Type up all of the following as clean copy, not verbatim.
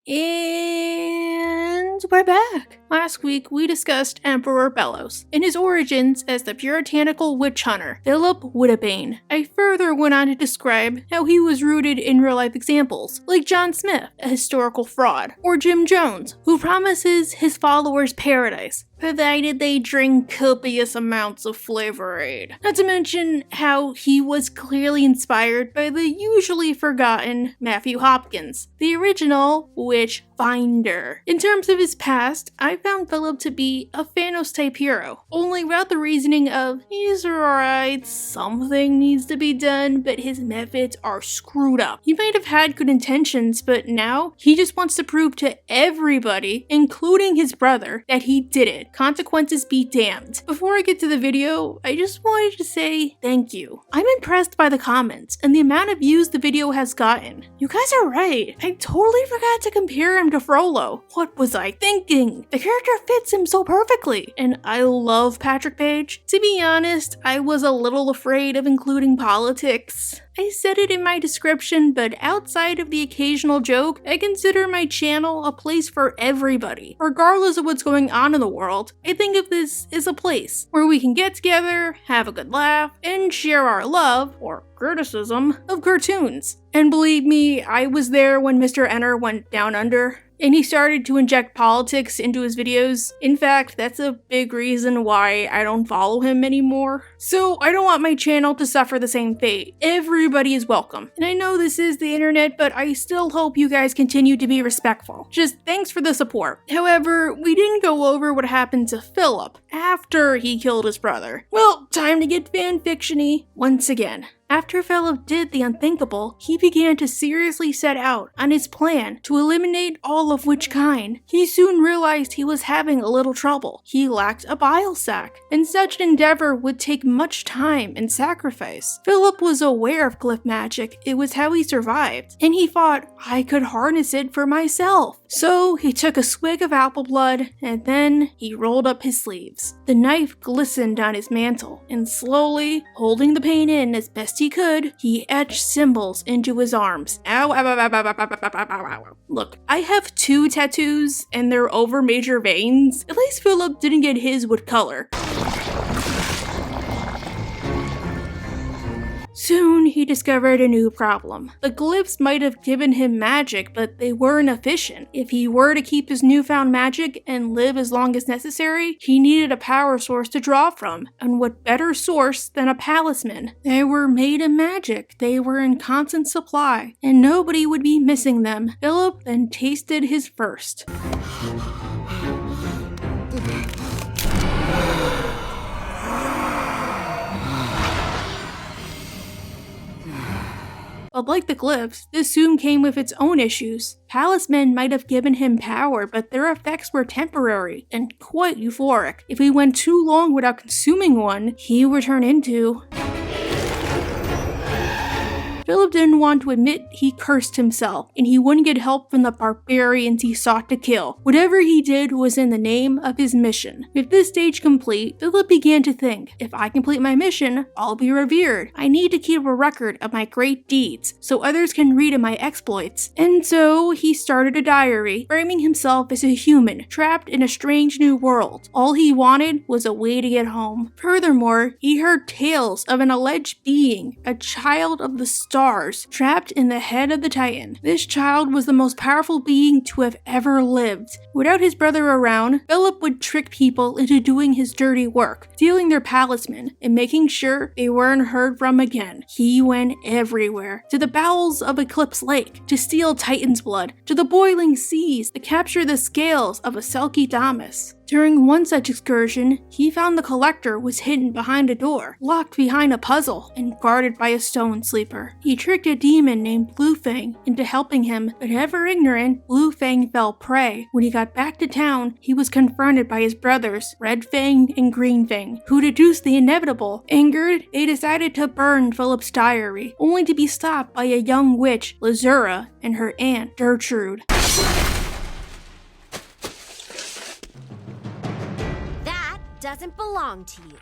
And we're back! Last week, we discussed Emperor Belos and his origins as the puritanical witch hunter, Philip Wittebane. I further went on to describe how he was rooted in real-life examples, like John Smith, a historical fraud, or Jim Jones, who promises his followers paradise, provided they drink copious amounts of Flavor Aid. Not to mention how he was clearly inspired by the usually forgotten Matthew Hopkins, the original witch finder. In terms of his past, I found Philip to be a Thanos-type hero, only without the reasoning of, he's alright, something needs to be done, but his methods are screwed up. He might have had good intentions, but now he just wants to prove to everybody, including his brother, that he did it. Consequences be damned. Before I get to the video, I just wanted to say thank you. I'm impressed by the comments and the amount of views the video has gotten. You guys are right. I totally forgot to compare him to Frollo. What was I thinking? The character fits him so perfectly. And I love Patrick Page. To be honest, I was a little afraid of including politics. I said it in my description, but outside of the occasional joke, I consider my channel a place for everybody. Regardless of what's going on in the world, I think of this as a place where we can get together, have a good laugh, and share our love, or criticism, of cartoons. And believe me, I was there when Mr. Enter went down under, and he started to inject politics into his videos. In fact, that's a big reason why I don't follow him anymore. So I don't want my channel to suffer the same fate. Everybody is welcome. And I know this is the internet, but I still hope you guys continue to be respectful. Just thanks for the support. However, we didn't go over what happened to Philip after he killed his brother. Well, time to get fanfiction-y once again. After Philip did the unthinkable, he began to seriously set out on his plan to eliminate all of which kind. He soon realized he was having a little trouble. He lacked a bile sac, and such an endeavor would take much time and sacrifice. Philip was aware of glyph magic, it was how he survived, and he thought, I could harness it for myself. So he took a swig of apple blood, and then he rolled up his sleeves. The knife glistened on his mantle, and slowly, holding the pain in as best he could, he etched symbols into his arms. Ow, ow, ow, ow, ow, ow, ow, ow, ow, ow, ow. Look, I have 2 tattoos, and they're over major veins. At least Philip didn't get his with color. Soon, he discovered a new problem. The glyphs might have given him magic, but they weren't efficient. If he were to keep his newfound magic and live as long as necessary, he needed a power source to draw from. And what better source than a talisman? They were made of magic, they were in constant supply, and nobody would be missing them. Philip then tasted his first. But like the glyphs, this soon came with its own issues. Talisman might have given him power, but their effects were temporary and quite euphoric. If he went too long without consuming one, he would turn into... Philip didn't want to admit he cursed himself, and he wouldn't get help from the barbarians he sought to kill. Whatever he did was in the name of his mission. With this stage complete, Philip began to think, if I complete my mission, I'll be revered. I need to keep a record of my great deeds, so others can read of my exploits. And so, he started a diary, framing himself as a human, trapped in a strange new world. All he wanted was a way to get home. Furthermore, he heard tales of an alleged being, a child of the stars, trapped in the head of the Titan. This child was the most powerful being to have ever lived. Without his brother around, Philip would trick people into doing his dirty work, stealing their talisman, and making sure they weren't heard from again. He went everywhere, to the bowels of Eclipse Lake, to steal Titan's blood, to the boiling seas, to capture the scales of a Selkie Damas. During one such excursion, he found the collector was hidden behind a door, locked behind a puzzle, and guarded by a stone sleeper. He tricked a demon named Blue Fang into helping him, but ever ignorant, Blue Fang fell prey. When he got back to town, he was confronted by his brothers, Red Fang and Green Fang, who deduced the inevitable. Angered, they decided to burn Philip's diary, only to be stopped by a young witch, Lazura, and her aunt, Gertrude. Doesn't belong to you.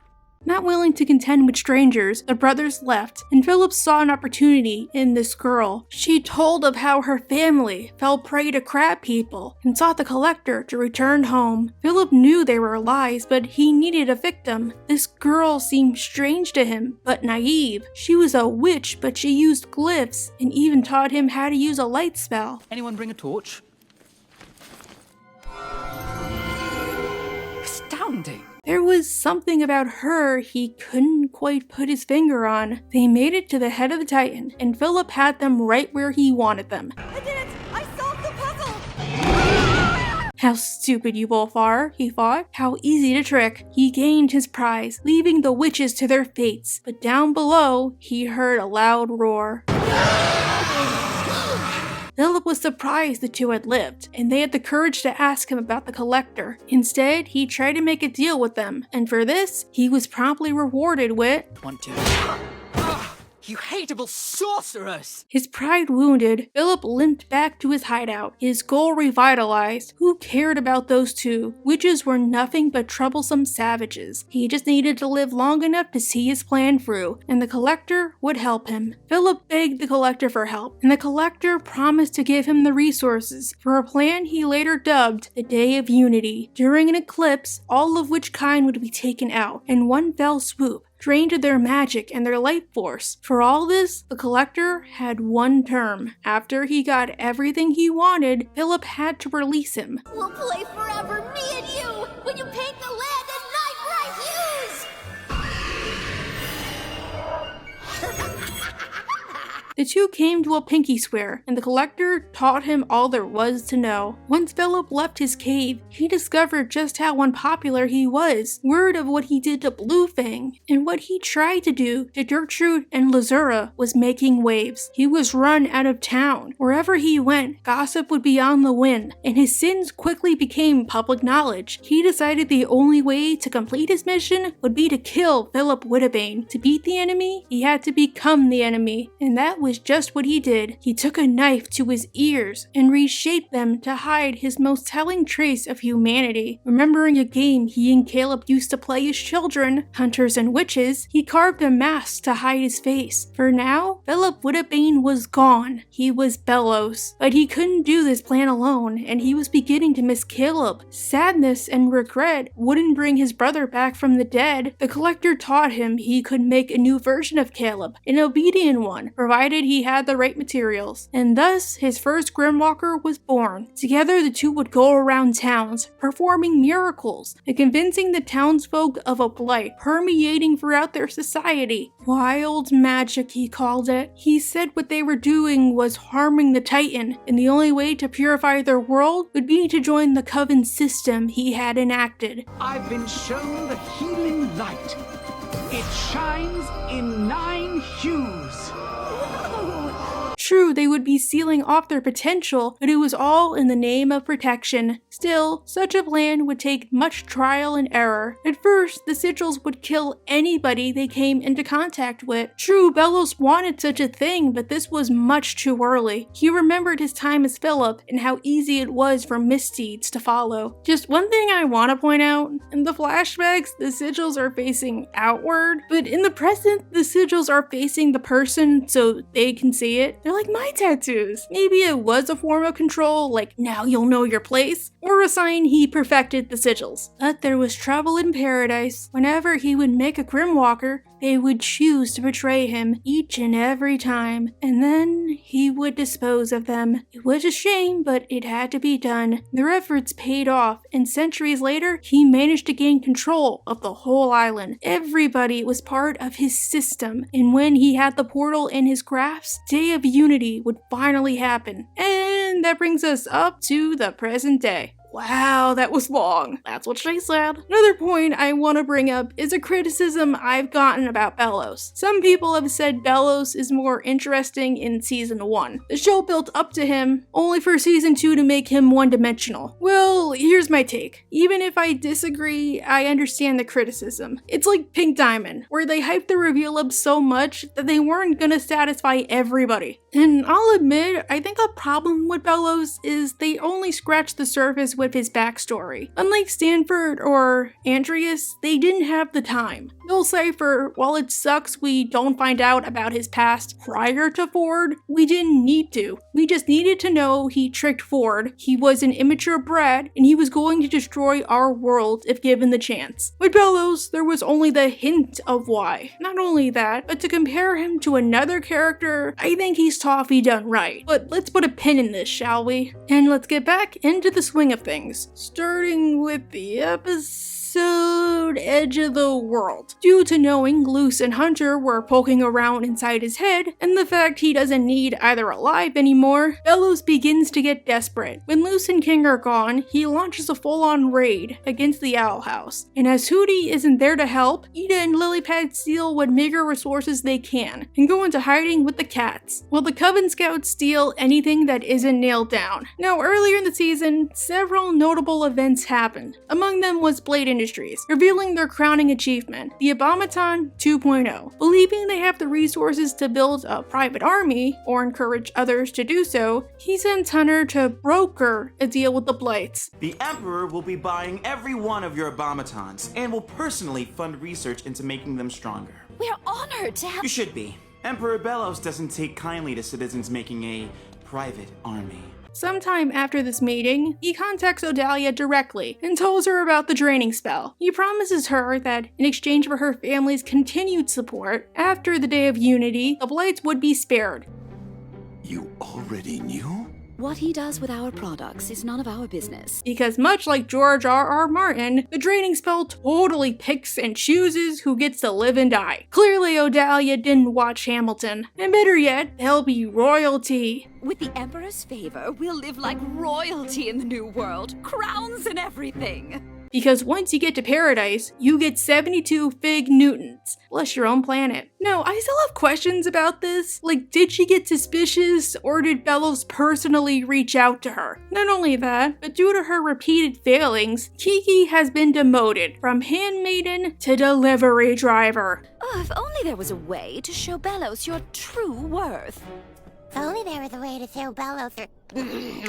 Not willing to contend with strangers, the brothers left, and Philip saw an opportunity in this girl. She told of how her family fell prey to crab people and sought the collector to return home. Philip knew they were lies, but he needed a victim. This girl seemed strange to him, but naive. She was a witch, but she used glyphs and even taught him how to use a light spell. Anyone bring a torch? Astounding! There was something about her he couldn't quite put his finger on. They made it to the head of the Titan, and Philip had them right where he wanted them. I did it! I solved the puzzle! How stupid you both are, he thought. How easy to trick. He gained his prize, leaving the witches to their fates. But down below, he heard a loud roar. Philip was surprised the two had lived, and they had the courage to ask him about the collector. Instead, he tried to make a deal with them, and for this, he was promptly rewarded with 1, 2. You hateable sorceress! His pride wounded, Philip limped back to his hideout, his goal revitalized. Who cared about those two? Witches were nothing but troublesome savages. He just needed to live long enough to see his plan through, and the collector would help him. Philip begged the collector for help, and the collector promised to give him the resources for a plan he later dubbed the Day of Unity. During an eclipse, all of which kind would be taken out, in one fell swoop, drained of their magic and their life force. For all this, the collector had one term. After he got everything he wanted, Philip had to release him. We'll play forever, me and you, when you paint the land in night bright hues! The two came to a pinky swear, and the collector taught him all there was to know. Once Philip left his cave, he discovered just how unpopular he was. Word of what he did to Bluefang, and what he tried to do to Gertrude and Lazura was making waves. He was run out of town. Wherever he went, gossip would be on the wind, and his sins quickly became public knowledge. He decided the only way to complete his mission would be to kill Philip Wittebane. To beat the enemy, he had to become the enemy, and that was just what he did. He took a knife to his ears and reshaped them to hide his most telling trace of humanity. Remembering a game he and Caleb used to play as children, Hunters and Witches, he carved a mask to hide his face. For now, Philip Wittebane was gone. He was Belos. But he couldn't do this plan alone, and he was beginning to miss Caleb. Sadness and regret wouldn't bring his brother back from the dead. The collector taught him he could make a new version of Caleb, an obedient one, provided he had the right materials. And thus, his first Grimwalker was born. Together, the two would go around towns, performing miracles, and convincing the townsfolk of a blight permeating throughout their society. Wild magic, he called it. He said what they were doing was harming the Titan, and the only way to purify their world would be to join the coven system he had enacted. I've been shown the healing light. It shines in 9 hues. True, they would be sealing off their potential, but it was all in the name of protection. Still, such a plan would take much trial and error. At first, the sigils would kill anybody they came into contact with. True, Belos wanted such a thing, but this was much too early. He remembered his time as Philip and how easy it was for misdeeds to follow. Just one thing I want to point out, in the flashbacks, the sigils are facing outward, but in the present, the sigils are facing the person so they can see it. They're like my tattoos. Maybe it was a form of control, like now you'll know your place, or a sign he perfected the sigils. But there was trouble in paradise. Whenever he would make a Grimwalker, they would choose to betray him each and every time, and then he would dispose of them. It was a shame, but it had to be done. Their efforts paid off, and centuries later, he managed to gain control of the whole island. Everybody was part of his system, and when he had the portal in his grasp, Day of Unity would finally happen. And that brings us up to the present day. Wow, that was long. That's what she said. Another point I want to bring up is a criticism I've gotten about Belos. Some people have said Belos is more interesting in season 1. The show built up to him, only for season 2 to make him one-dimensional. Well, here's my take. Even if I disagree, I understand the criticism. It's like Pink Diamond, where they hyped the reveal up so much that they weren't gonna satisfy everybody. And I'll admit, I think a problem with Belos is they only scratched the surface with with his backstory. Unlike Stanford or Andreas, they didn't have the time. Bill Cipher, while it sucks we don't find out about his past prior to Ford, we didn't need to. We just needed to know he tricked Ford, he was an immature brat, and he was going to destroy our world if given the chance. With Belos, there was only the hint of why. Not only that, but to compare him to another character, I think he's toffee done right. But let's put a pin in this, shall we? And let's get back into the swing of things. Starting with the episode Edge of the World. Due to knowing Luce and Hunter were poking around inside his head, and the fact he doesn't need either alive anymore, Belos begins to get desperate. When Luce and King are gone, he launches a full-on raid against the Owl House. And as Hootie isn't there to help, Ida and Lilypad steal what meager resources they can, and go into hiding with the cats, while the Coven Scouts steal anything that isn't nailed down. Now, earlier in the season, several notable events happened. Among them was Blade Industries, revealing their crowning achievement, the Abomaton 2.0. Believing they have the resources to build a private army, or encourage others to do so, he sends Hunter to broker a deal with the Blights. The Emperor will be buying every one of your Abomatons, and will personally fund research into making them stronger. We're honored to have— You should be. Emperor Belos doesn't take kindly to citizens making a private army. Sometime after this meeting, he contacts Odalia directly and tells her about the draining spell. He promises her that in exchange for her family's continued support, after the Day of Unity, the Blights would be spared. You already knew? What he does with our products is none of our business. Because much like George R.R. Martin, the draining spell totally picks and chooses who gets to live and die. Clearly Odalia didn't watch Hamilton. And better yet, they'll be royalty. With the Emperor's favor, we'll live like royalty in the new world. Crowns and everything. Because once you get to paradise, you get 72 Fig Newtons, plus your own planet. Now, I still have questions about this. Like, did she get suspicious, or did Belos personally reach out to her? Not only that, but due to her repeated failings, Kiki has been demoted from handmaiden to delivery driver. Oh, if only there was a way to show Belos your true worth. If only there was a way to throw Belos or—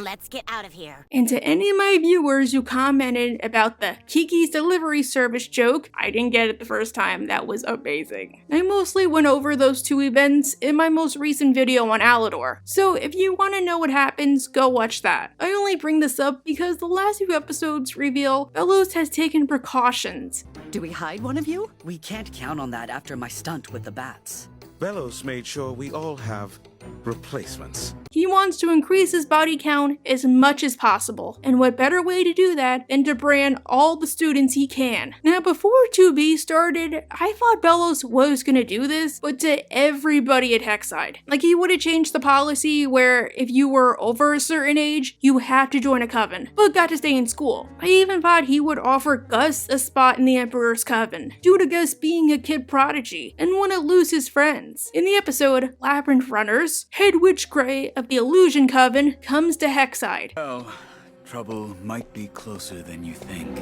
Let's get out of here. And to any of my viewers who commented about the Kiki's delivery service joke, I didn't get it the first time. That was amazing. I mostly went over those two events in my most recent video on Alador, so if you want to know what happens, go watch that. I only bring this up because the last few episodes reveal Belos has taken precautions. Do we hide one of you? We can't count on that after my stunt with the bats. Belos made sure we all have replacements. He wants to increase his body count as much as possible, and what better way to do that than to brand all the students he can. Now, before 2B started, I thought Belos was gonna do this, but to everybody at Hexside. Like, he would have changed the policy where if you were over a certain age, you had to join a coven, but got to stay in school. I even thought he would offer Gus a spot in the Emperor's coven, due to Gus being a kid prodigy and want to lose his friends. In the episode Labyrinth Runners, Head Witch Grey of the Illusion Coven comes to Hexside. Oh, trouble might be closer than you think.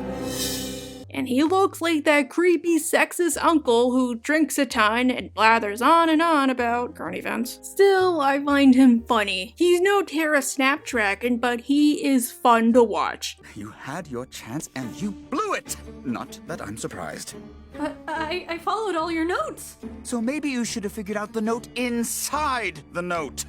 And he looks like that creepy sexist uncle who drinks a ton and blathers on and on about current events. Still, I find him funny. He's no Terra Snapdragon, but he is fun to watch. You had your chance and you blew it! Not that I'm surprised. I followed all your notes. So maybe you should have figured out the note inside the note.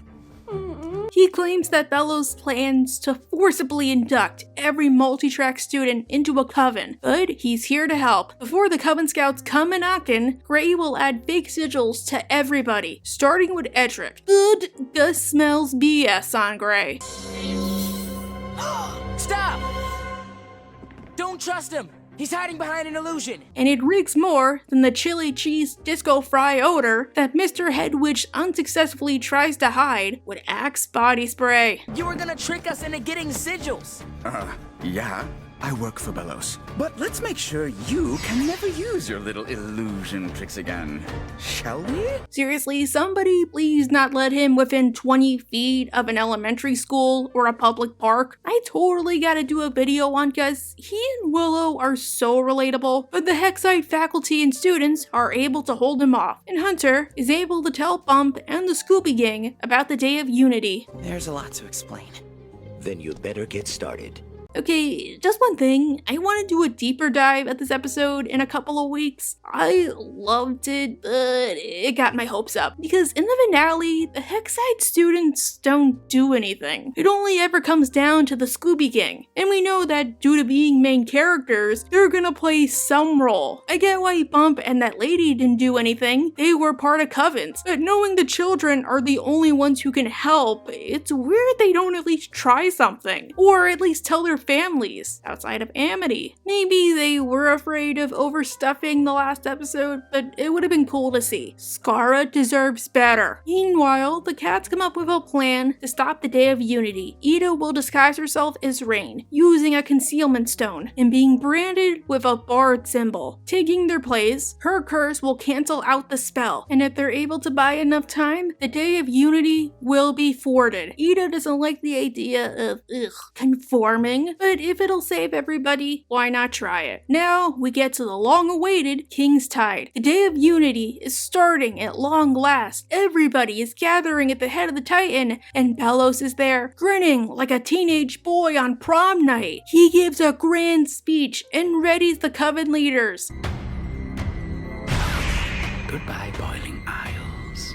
He claims that Belos plans to forcibly induct every multi-track student into a coven, but he's here to help. Before the Coven Scouts come a knockin', Grey will add fake sigils to everybody, starting with Edric. Good Gus smells BS on Grey. Stop! Don't trust him! He's hiding behind an illusion! And it reeks more than the chili cheese disco fry odor that Mr. Headwitch unsuccessfully tries to hide with Axe body spray. You were gonna trick us into getting sigils! Yeah, I work for Belos. But let's make sure you can never use your little illusion tricks again. Shall we? Seriously, somebody please not let him within 20 feet of an elementary school or a public park. I totally gotta do a video on Gus. He and Willow are so relatable, but the Hexside faculty and students are able to hold him off. And Hunter is able to tell Bump and the Scooby Gang about the Day of Unity. There's a lot to explain. Then you'd better get started. Okay, just one thing. I want to do a deeper dive at this episode in a couple of weeks. I loved it, but it got my hopes up. Because in the finale, the Hexside students don't do anything. It only ever comes down to the Scooby Gang. And we know that due to being main characters, they're gonna play some role. I get why Bump and that lady didn't do anything. They were part of covens. But knowing the children are the only ones who can help, it's weird they don't at least try something. Or at least tell their families outside of Amity. Maybe they were afraid of overstuffing the last episode, but it would have been cool to see. Skara deserves better. Meanwhile, the cats come up with a plan to stop the Day of Unity. Ida will disguise herself as Rain, using a concealment stone, and being branded with a bard symbol. Taking their place, her curse will cancel out the spell, and if they're able to buy enough time, the Day of Unity will be thwarted. Ida doesn't like the idea of, conforming, but if it'll save everybody, why not try it? Now, we get to the long-awaited King's Tide. The Day of Unity is starting at long last. Everybody is gathering at the head of the Titan, and Belos is there, grinning like a teenage boy on prom night. He gives a grand speech and readies the coven leaders. Goodbye, Boiling Isles.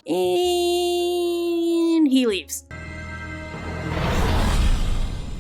And he leaves.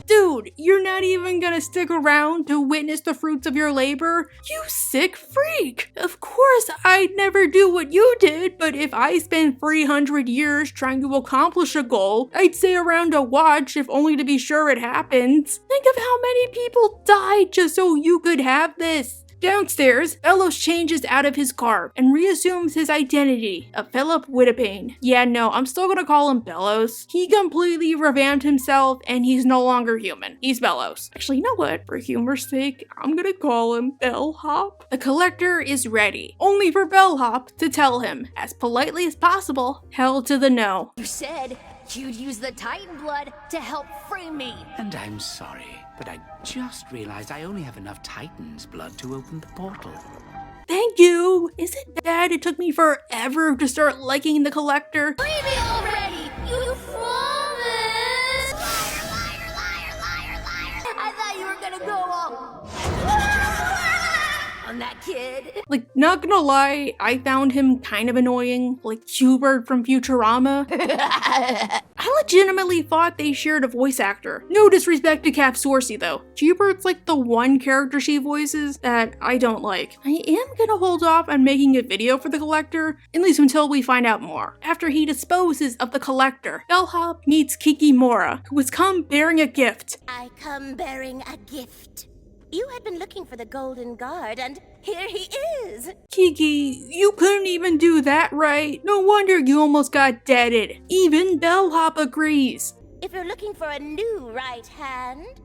Dude, you're not even gonna stick around to witness the fruits of your labor? You sick freak! Of course, I'd never do what you did, but if I spend 300 years trying to accomplish a goal, I'd stay around to watch if only to be sure it happens. Think of how many people died just so you could have this. Downstairs, Belos changes out of his garb and reassumes his identity of Philip Wittebane. Yeah, no, I'm still gonna call him Belos. He completely revamped himself and he's no longer human. He's Belos. Actually, you know what? For humor's sake, I'm gonna call him Bellhop. The collector is ready, only for Bellhop to tell him, as politely as possible, hell to the no. You said you'd use the Titan blood to help free me. And I'm sorry, but I just realized I only have enough Titan's blood to open the portal. Thank you! Is it bad it took me forever to start liking the collector? Free me already! You promised! Liar, liar, liar, liar, liar! I thought you were gonna go all on that kid. Like, not gonna lie, I found him kind of annoying, like Hubert from Futurama. I legitimately thought they shared a voice actor. No disrespect to Cap Sorsey though. Hubert's like the one character she voices that I don't like. I am gonna hold off on making a video for the collector, at least until we find out more. After he disposes of the collector, Bellhop meets Kikimora, who has come bearing a gift. I come bearing a gift. You had been looking for the Golden Guard, and here he is! Kiki, you couldn't even do that right. No wonder you almost got deaded. Even Bellhop agrees. If you're looking for a new right hand...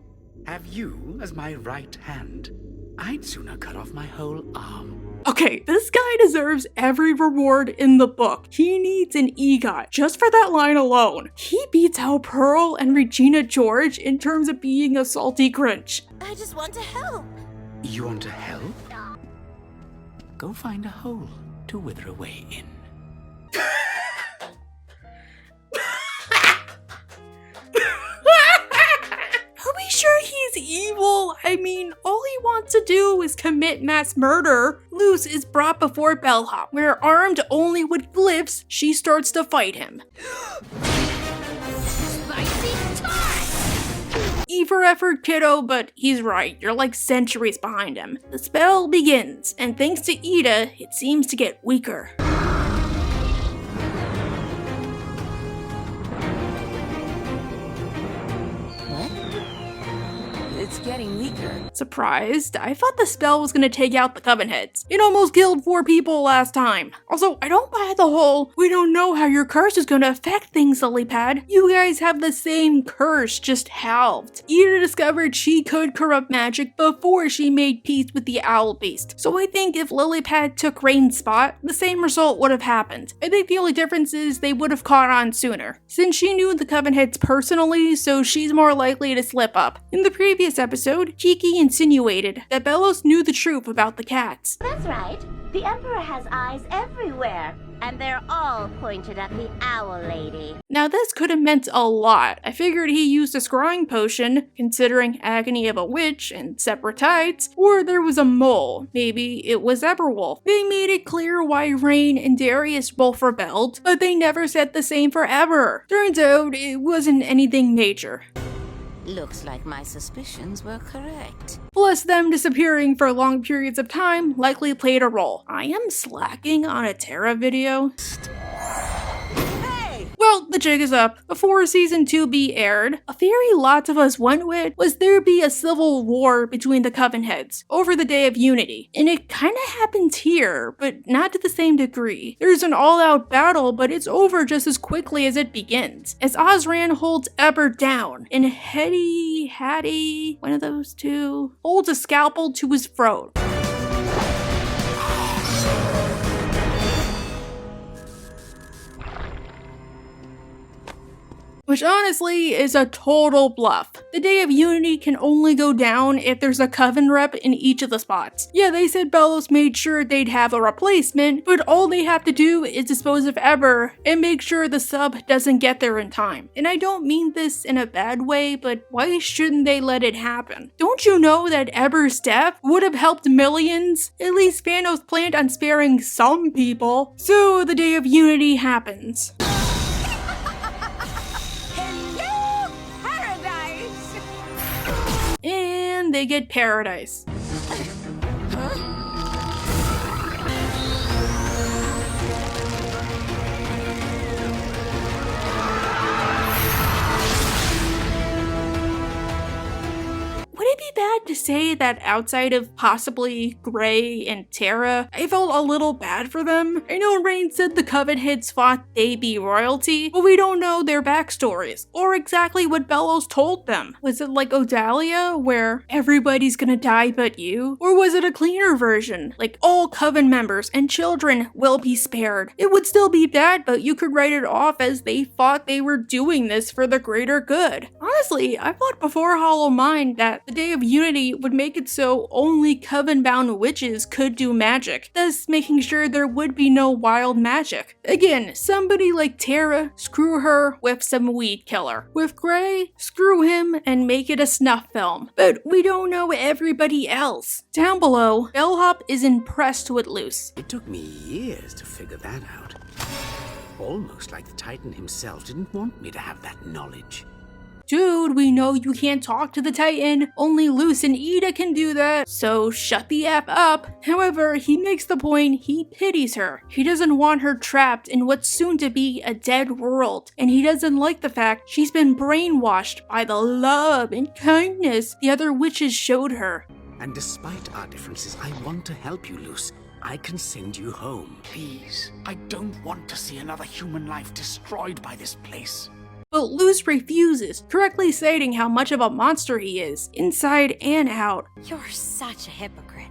Have you as my right hand? I'd sooner cut off my whole arm. Okay, this guy deserves every reward in the book. He needs an EGOT just for that line alone. He beats out Pearl and Regina George in terms of being a salty Grinch. I just want to help. You want to help? Go find a hole to wither away in. Are we sure he's evil? I mean, all he wants to do is commit mass murder. Luz is brought before Bellhop, where armed only with glyphs, she starts to fight him. Spicy time! E for effort, kiddo, but he's right. You're like centuries behind him. The spell begins, and thanks to Ida, it seems to get weaker. It's getting weaker. Surprised? I thought the spell was gonna take out the coven heads. It almost killed 4 people last time. Also, I don't buy the whole, we don't know how your curse is gonna affect things, Lilypad. You guys have the same curse, just halved. Ida discovered she could corrupt magic before she made peace with the owl beast. So I think if Lilypad took Rain's spot, the same result would have happened. I think the only difference is they would have caught on sooner. Since she knew the coven heads personally, so she's more likely to slip up. In the previous episode, episode, Kiki insinuated that Belos knew the truth about the cats. That's right. The Emperor has eyes everywhere, and they're all pointed at the Owl Lady. Now this could have meant a lot. I figured he used a scrying potion, considering agony of a witch and separate tides, or there was a mole. Maybe it was Eberwolf. They made it clear why Rain and Darius both rebelled, but they never said the same for Eber. Turns out it wasn't anything major. Looks like my suspicions were correct. Plus, them disappearing for long periods of time likely played a role. I am slacking on a Terra video. Well, the jig is up. Before season 2B aired, a theory lots of us went with was there be a civil war between the coven heads over the Day of Unity. And it kinda happens here, but not to the same degree. There's an all-out battle, but it's over just as quickly as it begins, as Osran holds Eber down, and Hattie, one of those two, holds a scalpel to his throat. Which honestly is a total bluff. The Day of Unity can only go down if there's a coven rep in each of the spots. Yeah, they said Belos made sure they'd have a replacement, but all they have to do is dispose of Eber and make sure the sub doesn't get there in time. And I don't mean this in a bad way, but why shouldn't they let it happen? Don't you know that Eber's death would have helped millions? At least Thanos planned on sparing some people. So the Day of Unity happens. And they get paradise. Would it be bad to say that outside of possibly Gray and Terra, I felt a little bad for them? I know Rain said the Coven heads thought they'd be royalty, but we don't know their backstories, or exactly what Belos told them. Was it like Odalia, where everybody's gonna die but you? Or was it a cleaner version, like all Coven members and children will be spared? It would still be bad, but you could write it off as they thought they were doing this for the greater good. Honestly, I thought before Hollow Mind that the Day of Unity would make it so only coven-bound witches could do magic, thus making sure there would be no wild magic. Again, somebody like Terra, screw her with some weed killer. With Gray, screw him and make it a snuff film. But we don't know everybody else. Down below, Bellhop is impressed with Luce. It took me years to figure that out. Almost like the Titan himself didn't want me to have that knowledge. Dude, we know you can't talk to the Titan. Only Luce and Ida can do that, so shut the F up. However, he makes the point he pities her. He doesn't want her trapped in what's soon to be a dead world, and he doesn't like the fact she's been brainwashed by the love and kindness the other witches showed her. And despite our differences, I want to help you, Luce. I can send you home. Please, I don't want to see another human life destroyed by this place. But Luce refuses, correctly stating how much of a monster he is, inside and out. You're such a hypocrite.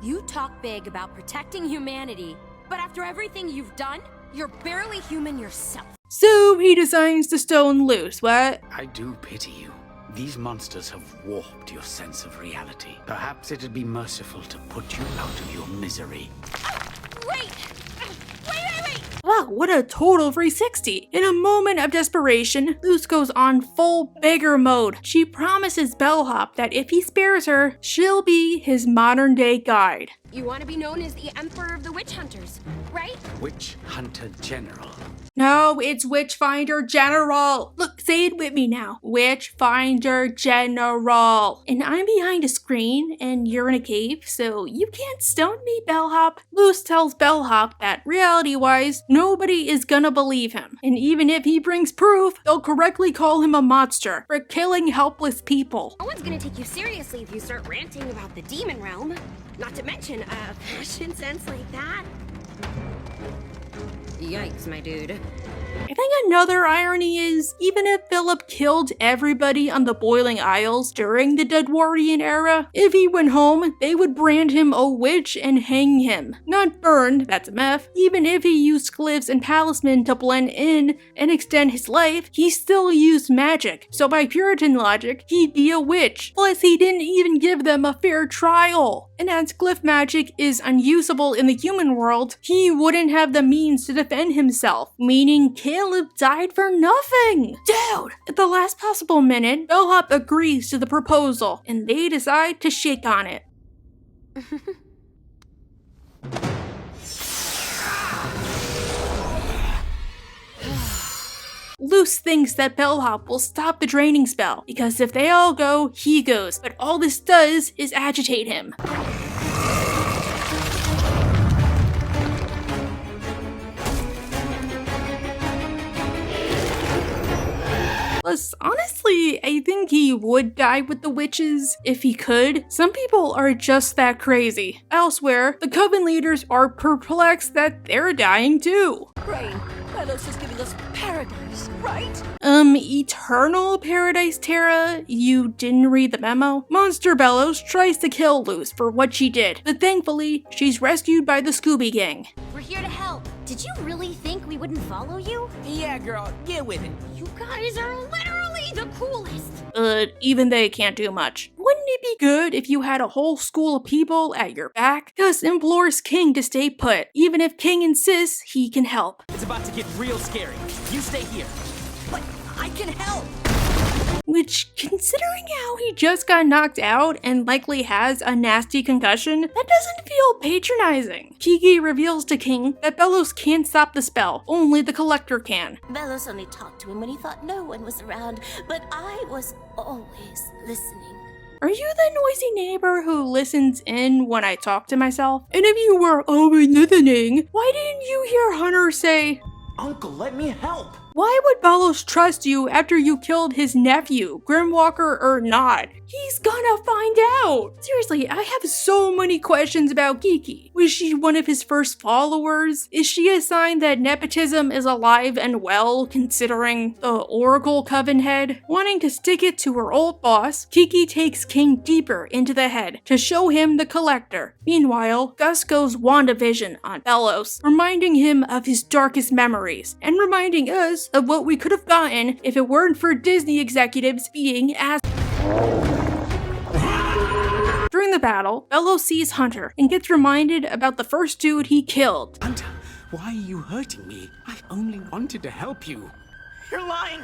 You talk big about protecting humanity, but after everything you've done, you're barely human yourself. So he decides to stone Luce, what? I do pity you. These monsters have warped your sense of reality. Perhaps it'd be merciful to put you out of your misery. Wait! Wow, what a total 360. In a moment of desperation, Luce goes on full beggar mode. She promises Bellhop that if he spares her, she'll be his modern-day guide. You want to be known as the Emperor of the Witch Hunters, right? Witch Hunter General. No, it's Witchfinder General. Look, say it with me now. Witchfinder General. And I'm behind a screen and you're in a cave, so you can't stone me, Bellhop. Luce tells Bellhop that reality-wise, nobody is gonna believe him. And even if he brings proof, they'll correctly call him a monster for killing helpless people. No one's gonna take you seriously if you start ranting about the demon realm. Not to mention a fashion sense like that. Yikes, my dude. I think another irony is, even if Philip killed everybody on the Boiling Isles during the Deadwardian era, if he went home, they would brand him a witch and hang him. Not burned, that's a meth. Even if he used glyphs and talisman to blend in and extend his life, he still used magic. So by Puritan logic, he'd be a witch. Plus, he didn't even give them a fair trial. And as glyph magic is unusable in the human world, he wouldn't have the means to defend himself, meaning Caleb died for nothing! Dude! At the last possible minute, Bellhop agrees to the proposal, and they decide to shake on it. Luce thinks that Bellhop will stop the draining spell, because if they all go, he goes, but all this does is agitate him. Plus, honestly, I think he would die with the witches if he could. Some people are just that crazy. Elsewhere, the coven leaders are perplexed that they're dying too. Rain, Belos is giving us paradise, right? Eternal paradise, Tara? You didn't read the memo? Monster Belos tries to kill Luce for what she did, but thankfully, she's rescued by the Scooby Gang. We're here to help. Did you really think we wouldn't follow you? Yeah, girl, get with it. You guys are literally the coolest. But even they can't do much. Wouldn't it be good if you had a whole school of people at your back? Gus implores King to stay put, even if King insists he can help. It's about to get real scary. You stay here. But I can help! Which, considering how he just got knocked out and likely has a nasty concussion, that doesn't feel patronizing. Kiki reveals to King that Belos can't stop the spell, only the Collector can. Belos only talked to him when he thought no one was around, but I was always listening. Are you the noisy neighbor who listens in when I talk to myself? And if you were always listening, why didn't you hear Hunter say, Uncle, let me help! why would Belos trust you after you killed his nephew, Grimwalker or not? He's gonna find out! Seriously, I have so many questions about Kiki. Was she one of his first followers? Is she a sign that nepotism is alive and well, considering the Oracle Coven head? Wanting to stick it to her old boss, Kiki takes King deeper into the head to show him the Collector. Meanwhile, Gus goes WandaVision on Belos, reminding him of his darkest memories, and reminding us of what we could have gotten if it weren't for Disney executives being ass. During the battle, Belos sees Hunter and gets reminded about the first dude he killed. Hunter, why are you hurting me? I only wanted to help you. You're lying.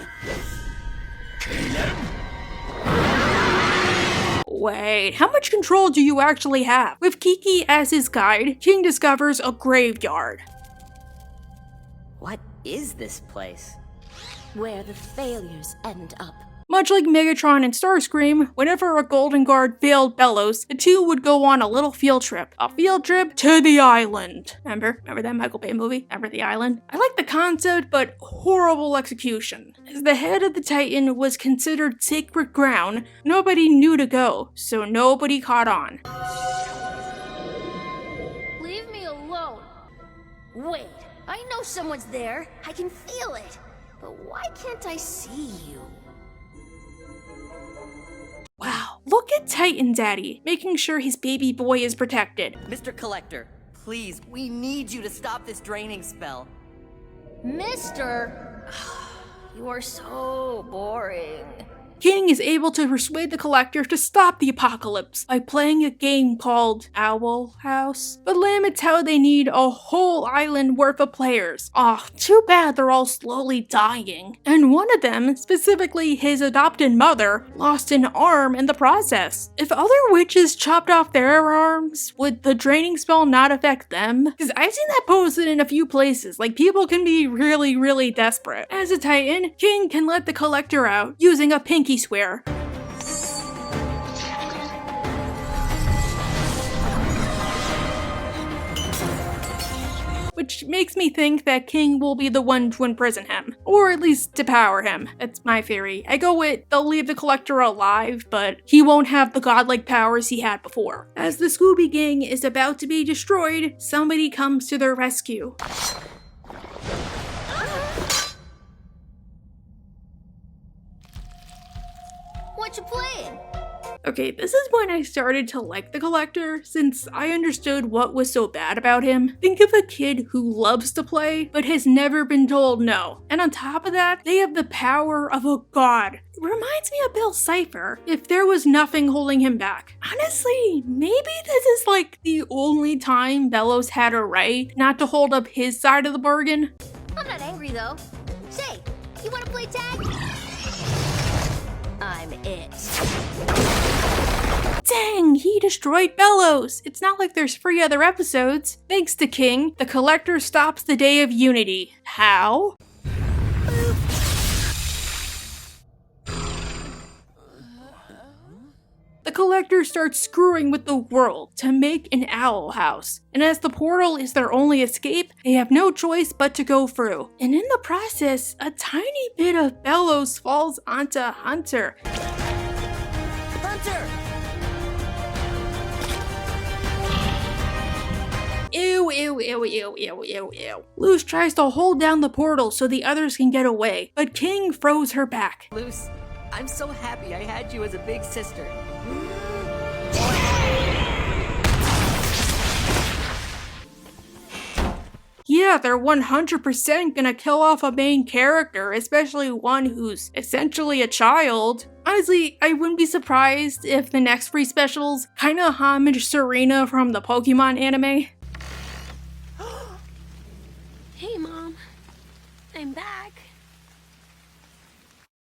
Wait, how much control do you actually have? With Kiki as his guide, King discovers a graveyard. What is this place? Where the failures end up. Much like Megatron and Starscream, whenever a Golden Guard failed Belos, the two would go on a little field trip. A field trip to the island. Remember that Michael Bay movie? Remember the island? I like the concept, but horrible execution. As the head of the Titan was considered sacred ground, nobody knew to go, so nobody caught on. Leave me alone. Wait, I know someone's there. I can feel it. But why can't I see you? Wow, look at Titan Daddy, making sure his baby boy is protected. Mr. Collector, please, we need you to stop this draining spell. Mister, you are so boring. King is able to persuade the Collector to stop the apocalypse by playing a game called Owl House. But laments how they need a whole island worth of players. Aw, too bad they're all slowly dying. And one of them, specifically his adopted mother, lost an arm in the process. If other witches chopped off their arms, would the draining spell not affect them? Because I've seen that posted in a few places, like people can be really, really desperate. As a Titan, King can let the Collector out using a pinky swear. Which makes me think that King will be the one to imprison him, or at least depower him. That's my theory. I go with they'll leave the Collector alive, but he won't have the godlike powers he had before. As the Scooby Gang is about to be destroyed, somebody comes to their rescue. watch you playing. Okay, this is when I started to like the Collector, since I understood what was so bad about him. Think of a kid who loves to play, but has never been told no. And on top of that, they have the power of a god. It reminds me of Bill Cipher, if there was nothing holding him back. Honestly, maybe this is like the only time Belos had a right not to hold up his side of the bargain. I'm not angry though. Say, you wanna play tag? I'm it. Dang, he destroyed Belos! It's not like there's 3 other episodes. Thanks to King, the Collector stops the Day of Unity. How? The Collector starts screwing with the world to make an owl house. And as the portal is their only escape, they have no choice but to go through. And in the process, a tiny bit of Belos falls onto Hunter. Hunter! Ew, ew, ew, ew, ew, ew, ew. Luce tries to hold down the portal so the others can get away, but King throws her back. Luce, I'm so happy I had you as a big sister. Yeah, they're 100% gonna kill off a main character, especially one who's essentially a child. Honestly, I wouldn't be surprised if the next 3 specials kinda homage Serena from the Pokemon anime. Hey, Mom. I'm back.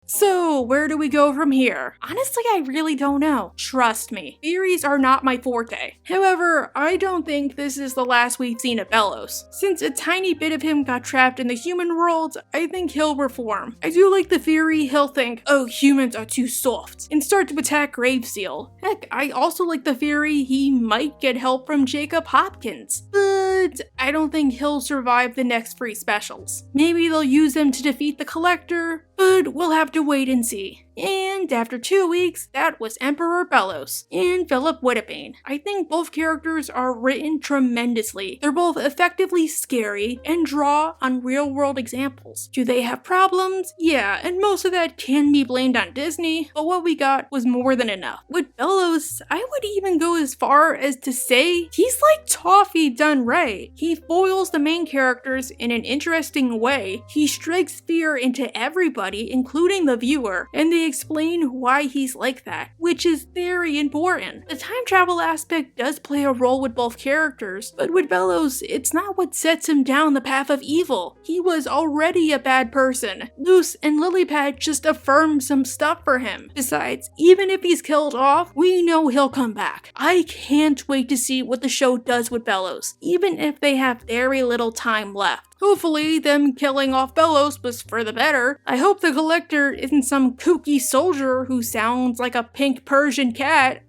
So, where do we go from here? Honestly, I really don't know. Trust me, theories are not my forte. However, I don't think this is the last we've seen of Belos. Since a tiny bit of him got trapped in the human world, I think he'll reform. I do like the theory he'll think, oh, humans are too soft, and start to attack Graveseal. Heck, I also like the theory he might get help from Jacob Hopkins. But I don't think he'll survive the next 3 specials. Maybe they'll use him to defeat the Collector, but we'll have to wait and see. And after 2 weeks, that was Emperor Belos and Philip Wittebane. I think both characters are written tremendously. They're both effectively scary and draw on real-world examples. Do they have problems? Yeah, and most of that can be blamed on Disney, but what we got was more than enough. With Belos, I would even go as far as to say he's like Toffee done right. He foils the main characters in an interesting way. He strikes fear into everybody, including the viewer, and they explain why he's like that, which is very important. The time travel aspect does play a role with both characters, but with Belos, it's not what sets him down the path of evil. He was already a bad person. Luce and Lilypad just affirmed some stuff for him. Besides, even if he's killed off, we know he'll come back. I can't wait to see what the show does with Belos, even if they have very little time left. Hopefully, them killing off Belos was for the better. I hope the Collector isn't some kooky soldier who sounds like a pink Persian cat.